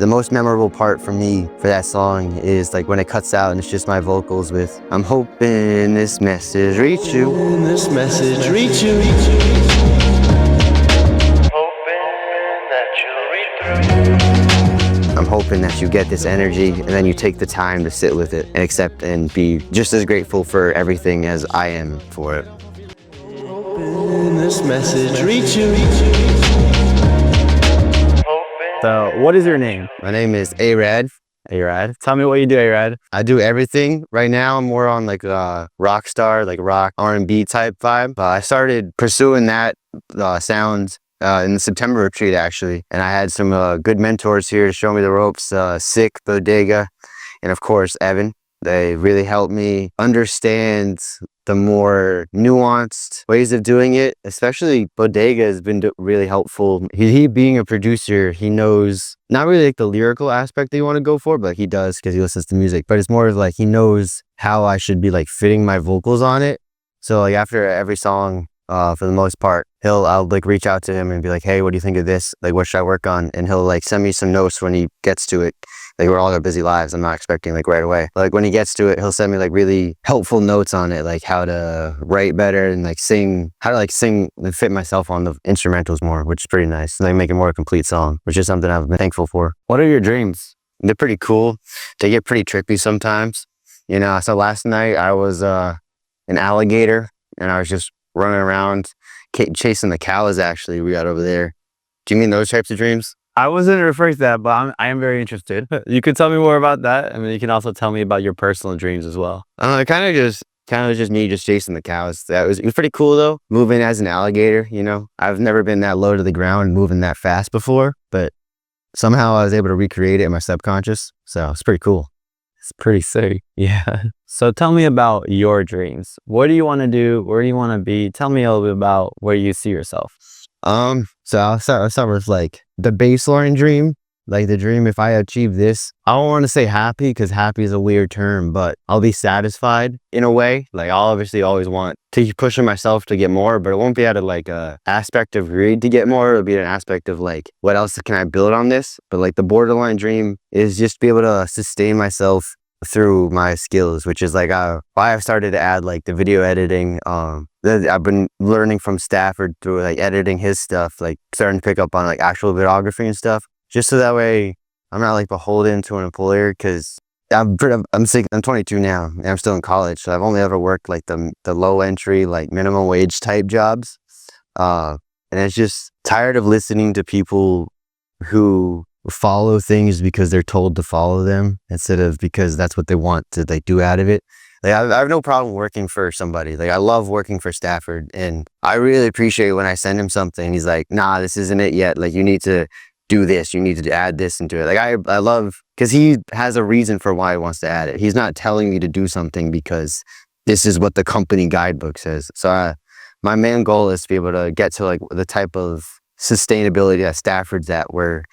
The most memorable part for me for that song is like when it cuts out and it's just my vocals with, I'm hoping this message reach you. This message reach you. I'm hoping that you get this energy and then you take the time to sit with it and accept and be just as grateful for everything as I am for it. This message reach you. So, what is your name? My name is A.Rad. A.Rad. Tell me what you do, A.Rad. I do everything. Right now, I'm more on like a rock star, like rock R&B type vibe. I started pursuing that sound in the September retreat, actually. And I had some good mentors here to show me the ropes, Sick, Bodega, and of course, Evan. They really helped me understand the more nuanced ways of doing it. Especially Bodega has been really helpful. He being a producer, he knows not really like the lyrical aspect that you want to go for, but he does because he listens to music. But it's more of like he knows how I should be like fitting my vocals on it. So like after every song, for the most part, I'll like reach out to him and be like, hey, what do you think of this? Like, what should I work on? And he'll like send me some notes when he gets to it. Like, we're all our busy lives. I'm not expecting like right away. But, like when he gets to it, he'll send me like really helpful notes on it, like how to write better and like sing, how to like sing and fit myself on the instrumentals more, which is pretty nice. And like make a more complete song, which is something I've been thankful for. What are your dreams? They're pretty cool. They get pretty trippy sometimes. You know, so last night I was an alligator and I was just running around chasing the cows actually we got over there. Do you mean those types of dreams? I wasn't referring to that, but I am very interested. You could tell me more about that. I mean, you can also tell me about your personal dreams as well. Kind of just me just chasing the cows. It was pretty cool though, moving as an alligator, you know. I've never been that low to the ground moving that fast before, but somehow I was able to recreate it in my subconscious. So it's pretty cool. It's pretty sick. Yeah. So tell me about your dreams. What do you want to do? Where do you want to be? Tell me a little bit about where you see yourself. So I'll start with like the baseline dream. Like the dream, if I achieve this, I don't want to say happy because happy is a weird term, but I'll be satisfied in a way. Like I'll obviously always want to keep pushing myself to get more, but it won't be out of like a aspect of greed to get more. It'll be an aspect of like, what else can I build on this? But like the borderline dream is just be able to sustain myself through my skills, which is like why I've started to add like the video editing. I've been learning from Stafford through like editing his stuff, like starting to pick up on like actual videography and stuff, just so that way I'm not like beholden to an employer. Because I'm 22 now and I'm still in college, so I've only ever worked like the low entry, like minimum wage type jobs, and it's just tired of listening to people who follow things because they're told to follow them instead of because that's what they want to like do out of it. Like I have no problem working for somebody. Like I love working for Stafford, and I really appreciate when I send him something. He's like, nah, this isn't it yet. Like you need to do this. You need to add this into it. Like I love, because he has a reason for why he wants to add it. He's not telling me to do something because this is what the company guidebook says. So my main goal is to be able to get to like the type of sustainability that Stafford's at, where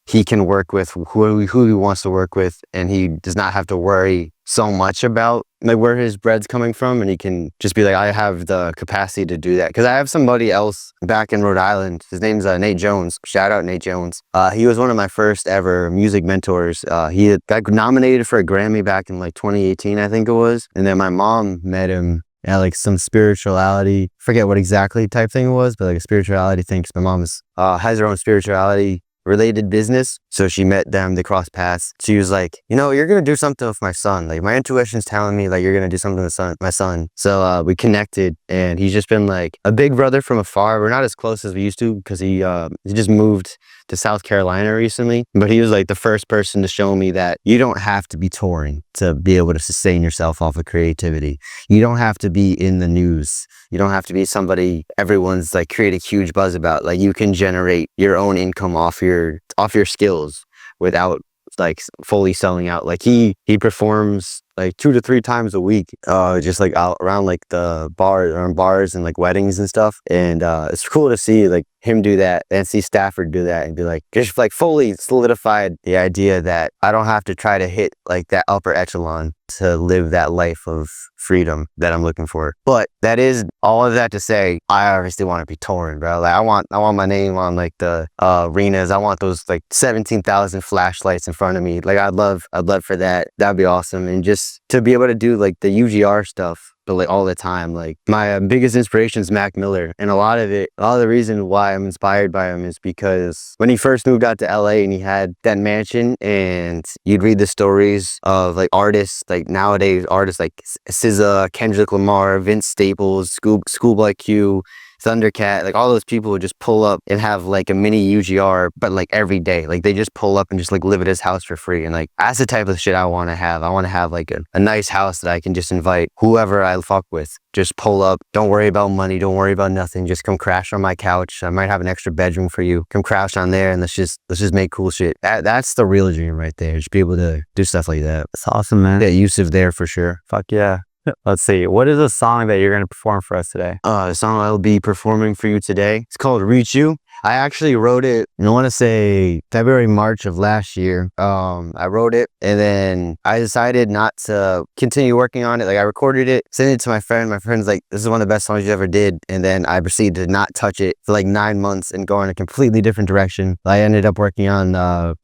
he can work with who he wants to work with, and he does not have to worry so much about like where his bread's coming from, and he can just be like, I have the capacity to do that. Because I have somebody else back in Rhode Island. His name's Nate Jones. Shout out Nate Jones. He was one of my first ever music mentors. He got nominated for a Grammy back in like 2018, I think it was. And then my mom met him at like some spirituality, forget what exactly type thing it was, but like a spirituality thing. 'Cause my mom has her own spirituality related business, so she met them, they crossed paths. She was like, you know, you're gonna do something with my son. Like my intuition's telling me like you're gonna do something with my son. So we connected, and he's just been like a big brother from afar. We're not as close as we used to because he just moved to South Carolina recently, but he was like the first person to show me that you don't have to be touring to be able to sustain yourself off of creativity. You don't have to be in the news. You don't have to be somebody everyone's like creating huge buzz about. Like you can generate your own income off your skills without like fully selling out. Like he performs like 2 to 3 times a week, just like out around like the bars and like weddings and stuff. And it's cool to see like him do that and see Stafford do that and be like, just like fully solidified the idea that I don't have to try to hit like that upper echelon to live that life of freedom that I'm looking for. But that is all of that to say, I obviously want to be touring, bro. Like I want my name on like the arenas. I want those like 17,000 flashlights in front of me. Like I'd love for that. That'd be awesome. And just to be able to do like the UGR stuff, but like all the time. Like my biggest inspiration is Mac Miller, and a lot of the reason why I'm inspired by him is because when he first moved out to LA and he had that mansion, and you'd read the stories of like artists, like nowadays artists like SZA, Kendrick Lamar, Vince Staples, Schoolboy Q, Thundercat, like all those people would just pull up and have like a mini UGR, but like every day, like they just pull up and just like live at his house for free. And like that's the type of shit I want to have. I want to have like a nice house that I can just invite whoever I fuck with. Just pull up, don't worry about money, don't worry about nothing. Just come crash on my couch. I might have an extra bedroom for you. Come crash on there and let's just make cool shit. That's the real dream right there. Just be able to do stuff like that. It's awesome, man. Yeah, Yusuf there for sure. Fuck yeah. Let's see. What is a song that you're going to perform for us today? The song I'll be performing for you today, it's called Reach You. I actually wrote it, I want to say February, March of last year. I wrote it and then I decided not to continue working on it. Like I recorded it, sent it to my friend. My friend's like, this is one of the best songs you ever did. And then I proceeded to not touch it for like 9 months and go in a completely different direction. I ended up working on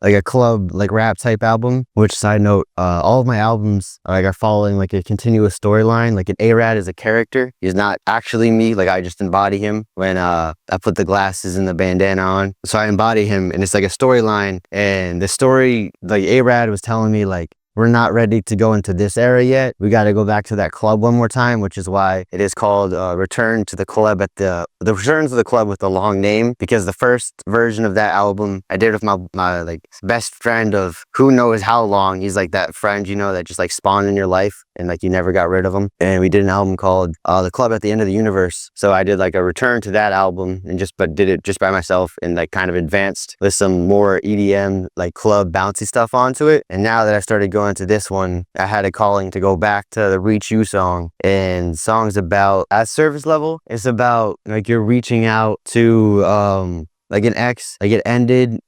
like a club, like rap type album, which side note, all of my albums like are following like a continuous storyline. Like an A.Rad is a character. He's not actually me. Like I just embody him when I put the glasses and the bandana on. So I embody him and it's like a storyline, and the story, like A.Rad was telling me like, we're not ready to go into this era yet. We got to go back to that club one more time, which is why it is called Return to the Club at the Return to the Club with a long name, because the first version of that album I did with my like best friend of who knows how long. He's like that friend, you know, that just like spawned in your life and like you never got rid of him. And we did an album called The Club at the End of the Universe. So I did like a return to that album and did it just by myself and like kind of advanced with some more EDM like club bouncy stuff onto it. And now that I started going into this one, I had a calling to go back to the Reach You song, and songs about at surface level, it's about like you're reaching out to like an ex, like it ended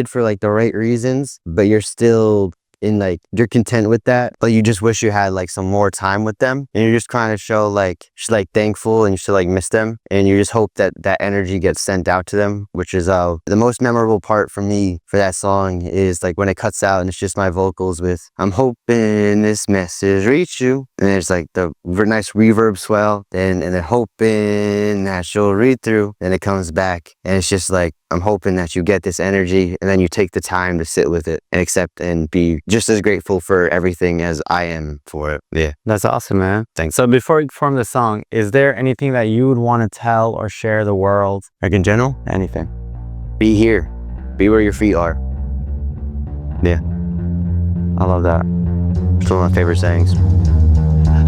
for like the right reasons, but you're still in like you're content with that, but you just wish you had like some more time with them, and you're just trying to show like just like thankful and you still like miss them, and you just hope that that energy gets sent out to them, which is the most memorable part for me for that song is like when it cuts out and it's just my vocals with I'm hoping this message reach you, and it's like the nice reverb swell, and then hoping that she'll read through, and it comes back and it's just like I'm hoping that you get this energy, and then you take the time to sit with it and accept and be just as grateful for everything as I am for it. Yeah. That's awesome, man. Thanks. So before we perform the song, is there anything that you would want to tell or share the world? Like in general? Anything. Be here. Be where your feet are. Yeah. I love that. It's one of my favorite sayings.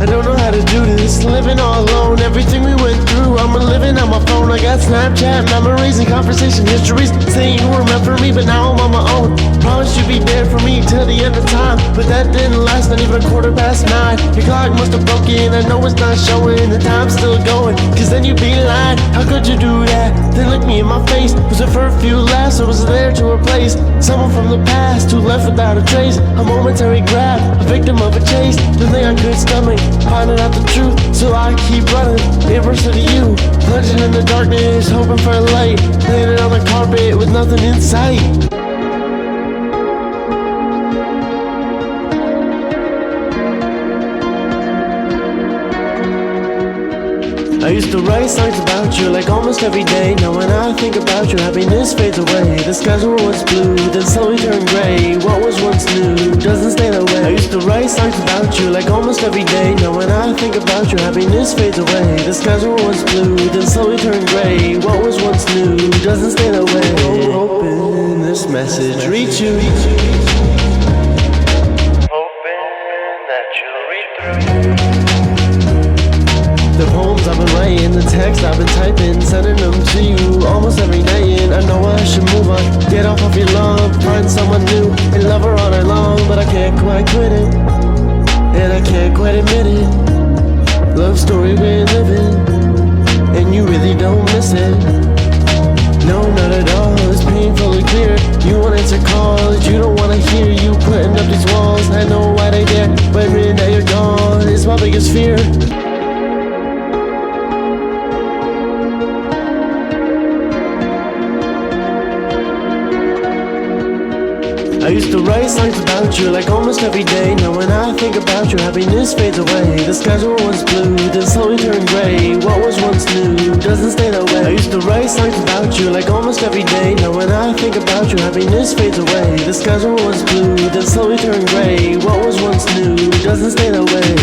I don't know how to do this, living all alone. Everything we went through, I'm living on my phone. I got Snapchat memories and conversation histories saying you were meant for me, but now I'm on my own. Promised you'd be there for me till the end of time, but that didn't last, not even 9:15. Your clock must have broken, I know it's not showing, the time's still going, cause then you'd be lying. How could you do that? Then look me in my face. Was it for a few laughs or was it there to replace someone from the past who left without a trace? A momentary grab, a victim of a chase, the thing I could stomach, finding out the truth, so I keep running, in pursuit of you, plunging in the darkness, hoping for a light, laying it on the carpet with nothing in sight. I used to write songs about you like almost every day. Now when I think about you, happiness fades away. The skies were once blue, then slowly turned gray. What was once new doesn't stay that way. I used to write songs about you like almost every day. Now when I think about you, happiness fades away. The skies were once blue, then slowly turned gray. What was once new doesn't stay that way. I'm hoping this message reach you. Hoping that you'll read through. The poems I've been writing, the text I've been typing, sending them to you almost every night. And I know I should move on, get off of your love, find someone new, and love her all night long, but I can't quite quit it. quite admit it. Love story we're living, and you really don't miss it. No, not at all, it's painfully clear. You won't answer calls, you don't wanna hear. You putting up these walls, I know why they there, but admitting that you're gone is my biggest fear. I used to write songs about you like almost every day. Now when I think about you, happiness fades away. The skies were once blue, then slowly turn gray. What was once new doesn't stay that way. I used to write songs about you like almost every day. Now when I think about you, happiness fades away. The skies were once blue, then slowly turn gray. What was once new doesn't stay that way.